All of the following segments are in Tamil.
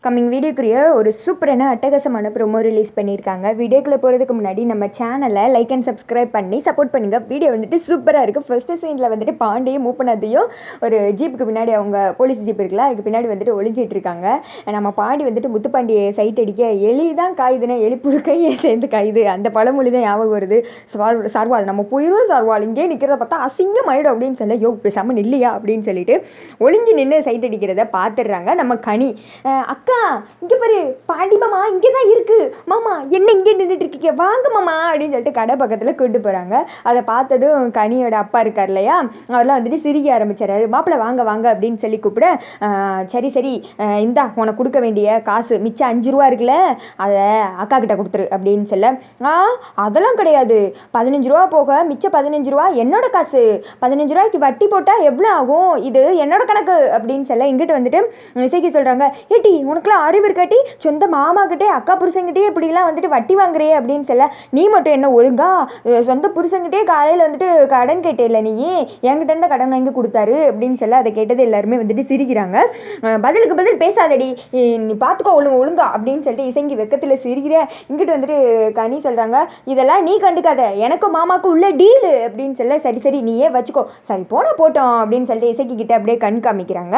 கம்மிங் வீடியோக்குரிய ஒரு சூப்பரான அட்டகாசமான ப்ரோமோ ரிலீஸ் பண்ணியிருக்காங்க. வீடியோக்குள்ளே போகிறதுக்கு முன்னாடி நம்ம சேனலை லைக் அண்ட் சப்ஸ்கிரைப் பண்ணி சப்போர்ட் பண்ணுங்கள். வீடியோ வந்துட்டு சூப்பராக இருக்குது. ஃபஸ்ட்டு சீனில் வந்துட்டு பாண்டியும் மூப்பனத்தையும் ஒரு ஜீப்புக்கு பின்னாடி, அவங்க போலீஸ் ஜீப் இருக்குல்ல, அதுக்கு பின்னாடி வந்துட்டு ஒளிஞ்சிட்டு இருக்காங்க. நம்ம பாண்டி வந்துட்டு முத்துப்பாண்டியை சைட் அடிக்க எலி தான் காயுதுன்னா எலி புழுக்கையே சேர்ந்து காயுது, அந்த பழமொழி தான் ஞாபகம் வருது. சார்வால் நம்ம போயிடும், சார்வால் இங்கே நிற்கிறத பார்த்தா அசிங்கம் ஆயிடும் அப்படின்னு சொல்ல, யோ பேசாமல் நில்லையா அப்படின்னு சொல்லிட்டு ஒளிஞ்சு நின்று சைட் அடிக்கிறத பார்த்துடுறாங்க நம்ம கனி. அக்கா இங்கே பாரு, பாண்டி மாமா இங்கே தான் இருக்கு, மாமா என்ன இங்கே நின்றுட்டு இருக்கீங்க, வாங்க மாமா அப்படின்னு சொல்லிட்டு கடை பக்கத்தில் கூப்பிட்டு போகிறாங்க. அதை பார்த்ததும் கனியோட அப்பா இருக்கார் இல்லையா, அவரெல்லாம் வந்துட்டு சிரிக்க ஆரம்பிச்சாரு. மாப்பிள்ளை வாங்க வாங்க அப்படின்னு சொல்லி கூப்பிட, சரி சரி இந்தா உனக்கு கொடுக்க வேண்டிய காசு மிச்சம் 5 ரூபா இருக்குல்ல, அதை அக்கா கிட்ட கொடுத்துரு அப்படின்னு சொல்ல, அதெல்லாம் கிடையாது, 15 ரூபா போக மிச்சம் 15 ரூபா என்னோட காசு, 15 ரூபாய்க்கு வட்டி போட்டால் எவ்வளோ ஆகும், இது என்னோட கணக்கு அப்படின்னு சொல்ல, இங்கிட்ட வந்துட்டு இசைக்கு சொல்கிறாங்க, ஏட்டி உனக்குலாம் அறிவு இருக்காட்டி சொந்த மாமா கிட்டே அக்கா புருஷங்கிட்டே இப்படிலாம் வந்துட்டு வட்டி வாங்குறே அப்படின்னு சொல்ல, நீ மட்டும் என்ன ஒழுங்கா சொந்த புருஷங்கிட்டே காலையில் வந்துட்டு கடன் கேட்டே இல்லை, நீ என்கிட்ட இருந்த கடன் வாங்கி கொடுத்தாரு அப்படின்னு சொல்ல, அதை கேட்டது எல்லாருமே வந்துட்டு சிரிக்கிறாங்க. பதிலுக்கு பதில் பேசாதடி, நீ பார்த்துக்கோ ஒழுங்கா அப்படின்னு சொல்லிட்டு இசைங்கி வெக்கத்தில் சிரிக்கிற. இங்கிட்டு வந்துட்டு கனி சொல்கிறாங்க, இதெல்லாம் நீ கண்டுக்காத, எனக்கும் மாமாவுக்கும் உள்ள டீலு அப்படின்னு சொல்ல, சரி சரி நீயே வச்சுக்கோ, சரி போனால் போட்டோம் அப்படின்னு சொல்லிட்டு இசைக்கு கிட்ட அப்படியே கண் காமிக்கிறாங்க.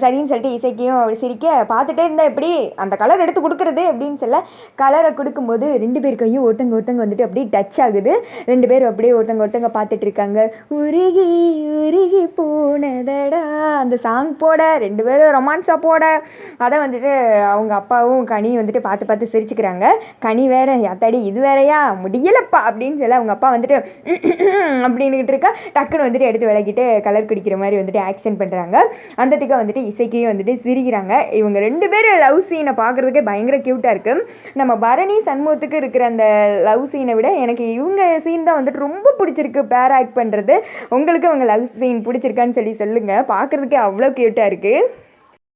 சரின்னு சொல்லிட்டு இசைக்கையும் சிரிக்க, பார்த்துட்டே இருந்தால் எப்படி அந்த கலர் எடுத்து கொடுக்குறது அப்படின்னு சொல்ல, கலரை கொடுக்கும்போது 2 பேர் கையும் ஒருத்தங்க வந்துட்டு அப்படியே டச் ஆகுது. 2 பேரும் அப்படியே ஒருத்தங்க பார்த்துட்டு இருக்காங்க. உருகி உருகி போனதடா அந்த சாங் போட, 2 பேரும் ரொமான்ஸாக போட, அதை வந்துட்டு அவங்க அப்பாவும் கனியும் வந்துட்டு பார்த்து சிரிச்சுக்கிறாங்க. கனி வேற, யாத்தாடி இது வேறையா முடியலப்பா அப்படின்னு சொல்ல, அவங்க அப்பா வந்துட்டு அப்படின்னுக்கிட்டு இருக்கா, டக்குன்னு வந்துட்டு எடுத்து விளக்கிட்டு கலர் குடிக்கிற மாதிரி வந்துட்டு ஆக்ஷன் பண்ணுறாங்க. அந்த திக்கா வந்துட்டு இசைக்கையும் வந்துட்டு சிரிக்கிறாங்க. இவங்க 2 பேரும் லவ் சீனை பார்க்குறதுக்கே பயங்கர க்யூட்டாக இருக்குது. நம்ம பரணி சண்முகத்துக்கு இருக்கிற அந்த லவ் சீனை விட எனக்கு இவங்க சீன் தான் வந்துட்டு ரொம்ப பிடிச்சிருக்கு, பேர் ஆக்ட் பண்ணுறது. உங்களுக்கு அவங்க லவ் சீன் பிடிச்சிருக்கான்னு சொல்லி சொல்லுங்கள். பார்க்குறதுக்கே அவ்வளோ க்யூட்டாக இருக்குது.